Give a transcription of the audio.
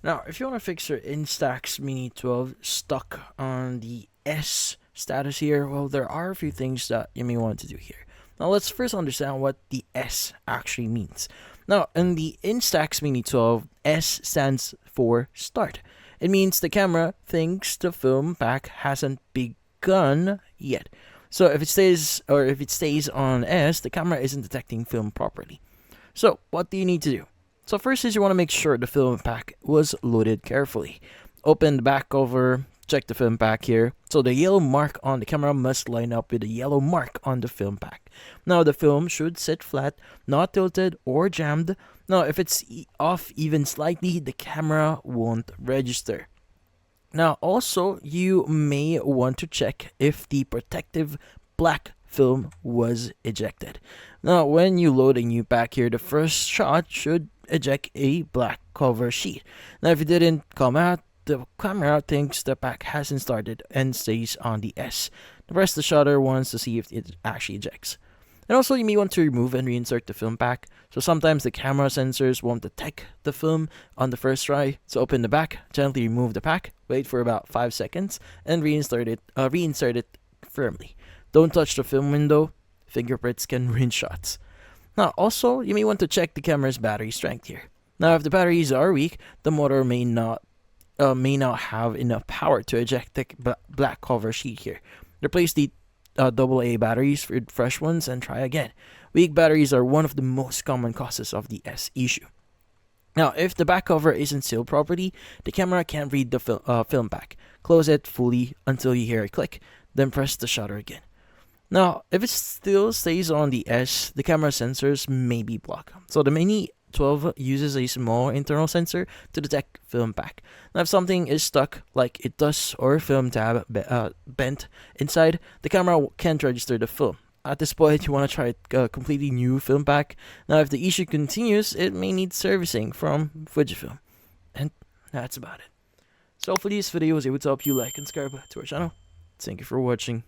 Now, if you want to fix your Instax Mini 12 stuck on the S status here, well, there are a few things that you may want to do here. Now, let's first understand what the S actually means. Now, in the Instax Mini 12, S stands for start. It means the camera thinks the film pack hasn't begun yet. So if it stays on S, the camera isn't detecting film properly. So, what do you need to do? So first is you want to make sure the film pack was loaded carefully. Open the back cover, check the film pack here. So the yellow mark on the camera must line up with the yellow mark on the film pack. Now the film should sit flat, not tilted or jammed. Now if it's off even slightly, the camera won't register. Now also you may want to check if the protective black film was ejected. Now when you load a new pack here, the first shot should eject a black cover sheet. Now if it didn't come out, the camera thinks the pack hasn't started and stays on the S. Press the shutter once to see if it actually ejects. And also you may want to remove and reinsert the film pack. So sometimes the camera sensors won't detect the film on the first try. So open the back, gently remove the pack, wait for about 5 seconds, and reinsert it firmly. Don't touch the film window. Fingerprints can ruin shots. Now, also, you may want to check the camera's battery strength here. Now, if the batteries are weak, the motor may not have enough power to eject the black cover sheet here. Replace the AA batteries with fresh ones and try again. Weak batteries are one of the most common causes of the S issue. Now, if the back cover isn't sealed properly, the camera can't read the film pack. Close it fully until you hear a click, then press the shutter again. Now, if it still stays on the S, the camera sensors may be blocked. So the Mini 12 uses a small internal sensor to detect film pack. Now, if something is stuck, like it does, or film tab bent inside, the camera can't register the film. At this point, you want to try a completely new film pack. Now, if the issue continues, it may need servicing from Fujifilm. And that's about it. So hopefully this video was able to help you like and subscribe to our channel. Thank you for watching.